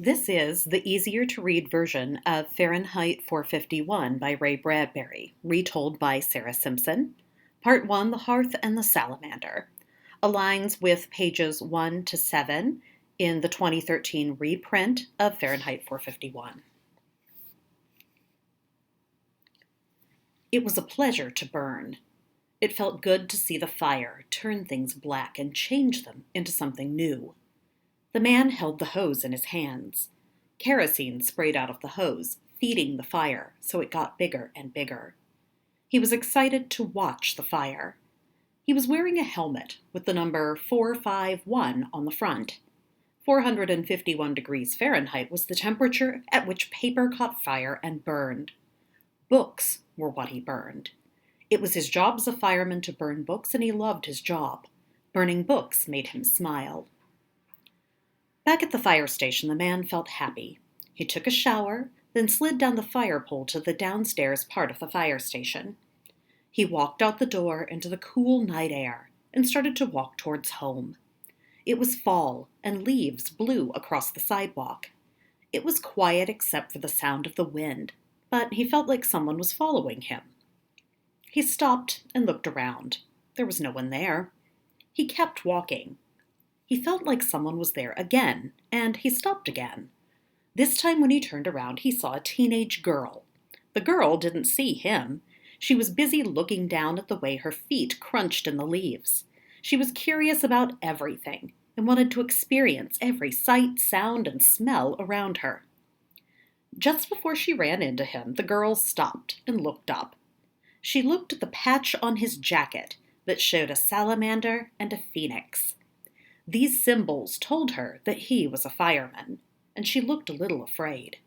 This is the easier-to-read version of Fahrenheit 451 by Ray Bradbury, retold by Sara Simpson. Part 1, The Hearth and the Salamander, aligns with pages 1 to 7 in the 2013 reprint of Fahrenheit 451. It was a pleasure to burn. It felt good to see the fire turn things black and change them into something new. The man held the hose in his hands. Kerosene sprayed out of the hose, feeding the fire, so it got bigger and bigger. He was excited to watch the fire. He was wearing a helmet with the number 451 on the front. 451 degrees Fahrenheit was the temperature at which paper caught fire and burned. Books were what he burned. It was his job as a fireman to burn books, and he loved his job. Burning books made him smile. Back at the fire station, the man felt happy. He took a shower, then slid down the fire pole to the downstairs part of the fire station. He walked out the door into the cool night air and started to walk towards home. It was fall, and leaves blew across the sidewalk. It was quiet except for the sound of the wind, but he felt like someone was following him. He stopped and looked around. There was no one there. He kept walking. He felt like someone was there again, and he stopped again. This time when he turned around, he saw a teenage girl. The girl didn't see him. She was busy looking down at the way her feet crunched in the leaves. She was curious about everything and wanted to experience every sight, sound, and smell around her. Just before she ran into him, the girl stopped and looked up. She looked at the patch on his jacket that showed a salamander and a phoenix. These symbols told her that he was a fireman, and she looked a little afraid.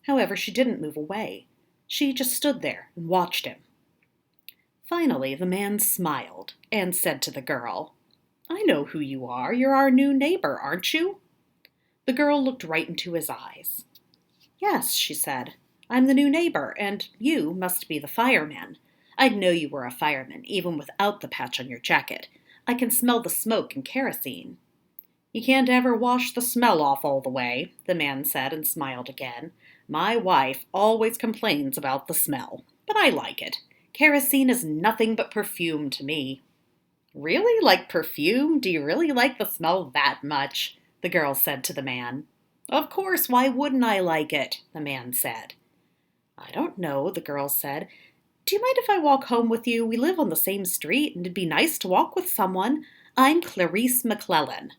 However, she didn't move away. She just stood there and watched him. Finally, the man smiled and said to the girl, "I know who you are. You're our new neighbor, aren't you?" The girl looked right into his eyes. "Yes," she said. "I'm the new neighbor, and you must be the fireman. I'd know you were a fireman, even without the patch on your jacket. I can smell the smoke and kerosene." "You can't ever wash the smell off all the way," the man said and smiled again. "My wife always complains about the smell, but I like it. Kerosene is nothing but perfume to me." "Really? Like perfume? Do you really like the smell that much?" the girl said to the man. "Of course, why wouldn't I like it?" the man said. "I don't know," the girl said. "Do you mind if I walk home with you? We live on the same street, and it'd be nice to walk with someone. I'm Clarice McClellan."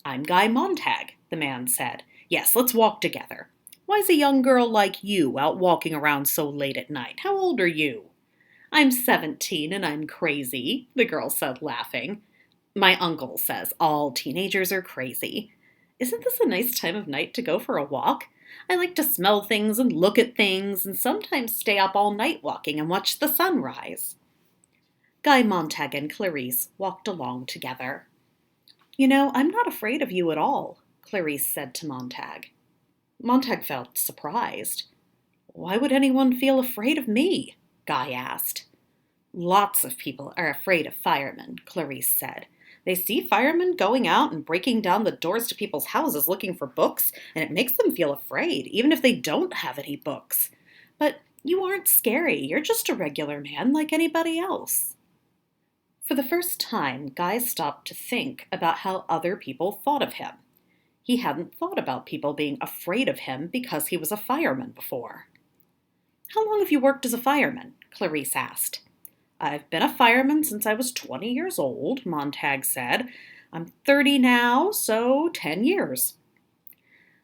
"I'm Guy Montag," the man said. "Yes, let's walk together. Why's a young girl like you out walking around so late at night? How old are you?" "I'm 17 and I'm crazy," the girl said, laughing. "My uncle says all teenagers are crazy. Isn't this a nice time of night to go for a walk? I like to smell things and look at things and sometimes stay up all night walking and watch the sunrise." Guy Montag and Clarice walked along together. "You know, I'm not afraid of you at all," Clarice said to Montag. Montag felt surprised. "Why would anyone feel afraid of me?" Guy asked. "Lots of people are afraid of firemen," Clarice said. "They see firemen going out and breaking down the doors to people's houses looking for books, and it makes them feel afraid, even if they don't have any books. But you aren't scary. You're just a regular man like anybody else." For the first time, Guy stopped to think about how other people thought of him. He hadn't thought about people being afraid of him because he was a fireman before. "How long have you worked as a fireman?" Clarice asked. "I've been a fireman since I was 20 years old," Montag said. "I'm 30 now, so 10 years.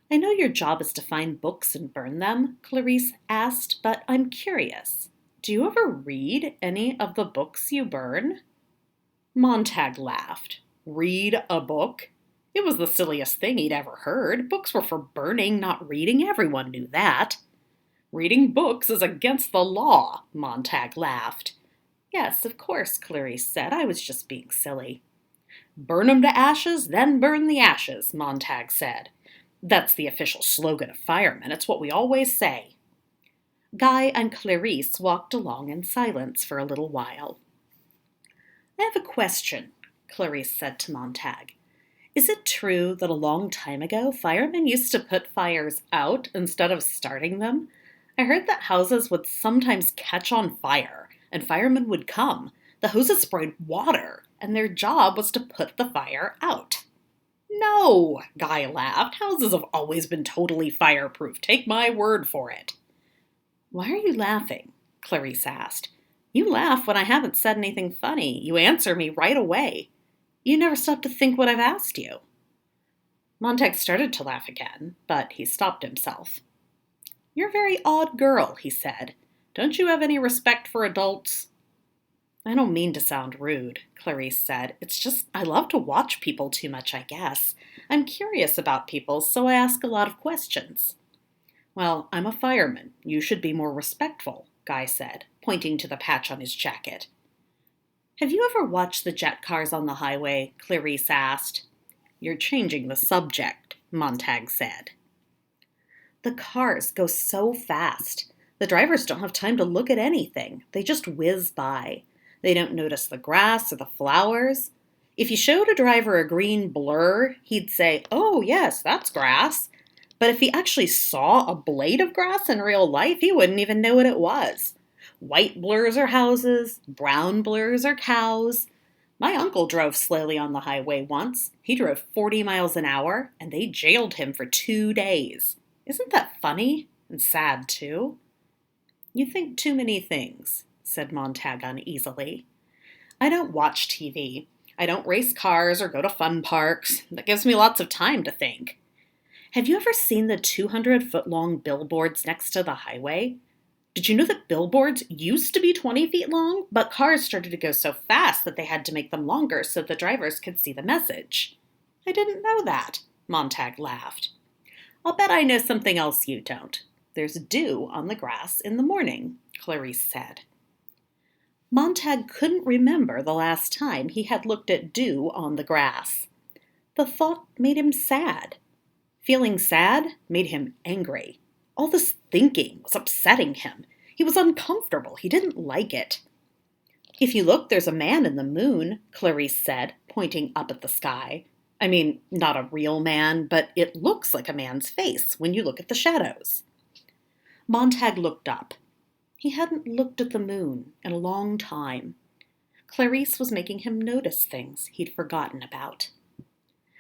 "I know your job is to find books and burn them," Clarice asked, "but I'm curious. Do you ever read any of the books you burn?" Montag laughed. Read a book? It was the silliest thing he'd ever heard. Books were for burning, not reading. Everyone knew that. "Reading books is against the law," Montag laughed. "Yes, of course," Clarice said. "I was just being silly." "Burn 'em to ashes, then burn the ashes," Montag said. "That's the official slogan of firemen. It's what we always say." Guy and Clarice walked along in silence for a little while. "I have a question," Clarice said to Montag. Is it true that a long time ago, firemen used to put fires out instead of starting them? I heard that houses would sometimes catch on fire, and firemen would come. The hoses sprayed water, and their job was to put the fire out. No, Guy laughed. Houses have always been totally fireproof. Take my word for it. Why are you laughing? Clarice asked. You laugh when I haven't said anything funny. You answer me right away. You never stop to think what I've asked you. Montag started to laugh again, but he stopped himself. You're a very odd girl, he said. Don't you have any respect for adults? I don't mean to sound rude, Clarice said. It's just I love to watch people too much, I guess. I'm curious about people, so I ask a lot of questions. Well, I'm a fireman. You should be more respectful, Guy said, pointing to the patch on his jacket. Have you ever watched the jet cars on the highway? Clarice asked. You're changing the subject, Montag said. The cars go so fast. The drivers don't have time to look at anything. They just whiz by. They don't notice the grass or the flowers. If you showed a driver a green blur, he'd say, oh, yes, that's grass. But if he actually saw a blade of grass in real life, he wouldn't even know what it was. White blurs are houses, brown blurs are cows. My uncle drove slowly on the highway once. He drove 40 miles an hour, and they jailed him for 2 days. Isn't that funny? And sad, too? You think too many things, said Montag uneasily. I don't watch TV. I don't race cars or go to fun parks. That gives me lots of time to think. Have you ever seen the 200-foot-long billboards next to the highway? Did you know that billboards used to be 20 feet long, but cars started to go so fast that they had to make them longer so the drivers could see the message? I didn't know that, Montag laughed. I'll bet I know something else you don't. There's dew on the grass in the morning, Clarice said. Montag couldn't remember the last time he had looked at dew on the grass. The thought made him sad. Feeling sad made him angry. All this thinking was upsetting him. He was uncomfortable. He didn't like it. If you look, there's a man in the moon, Clarice said, pointing up at the sky. I mean, not a real man, but it looks like a man's face when you look at the shadows. Montag looked up. He hadn't looked at the moon in a long time. Clarice was making him notice things he'd forgotten about.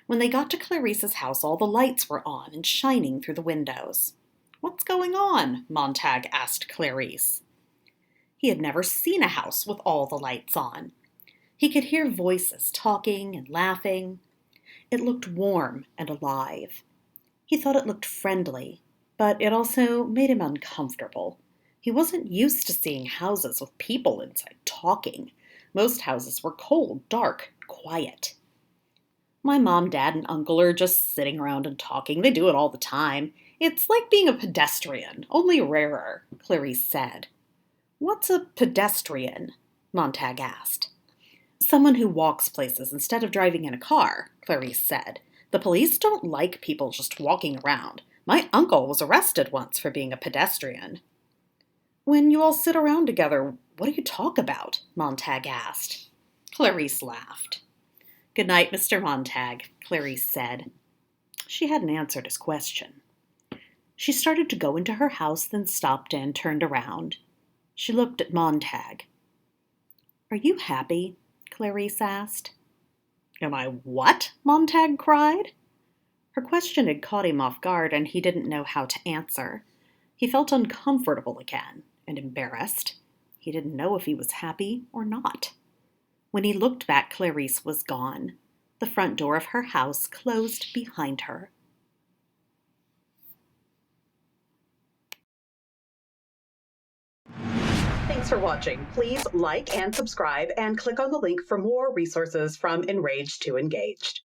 When they got to Clarice's house, all the lights were on and shining through the windows. What's going on? Montag asked Clarice. He had never seen a house with all the lights on. He could hear voices talking and laughing. It looked warm and alive. He thought it looked friendly, but it also made him uncomfortable. He wasn't used to seeing houses with people inside talking. Most houses were cold, dark, quiet. My mom, dad, and uncle are just sitting around and talking. They do it all the time. It's like being a pedestrian, only rarer, Clarice said. What's a pedestrian? Montag asked. Someone who walks places instead of driving in a car, Clarice said. The police don't like people just walking around. My uncle was arrested once for being a pedestrian. When you all sit around together, what do you talk about? Montag asked. Clarice laughed. Good night, Mr. Montag, Clarice said. She hadn't answered his question. She started to go into her house, then stopped and turned around. She looked at Montag. Are you happy? Clarice asked. Am I what? Montag cried. Her question had caught him off guard, and he didn't know how to answer. He felt uncomfortable again and embarrassed. He didn't know if he was happy or not. When he looked back, Clarice was gone. The front door of her house closed behind her. Thanks for watching. Please like and subscribe and click on the link for more resources from Enraged2Engaged.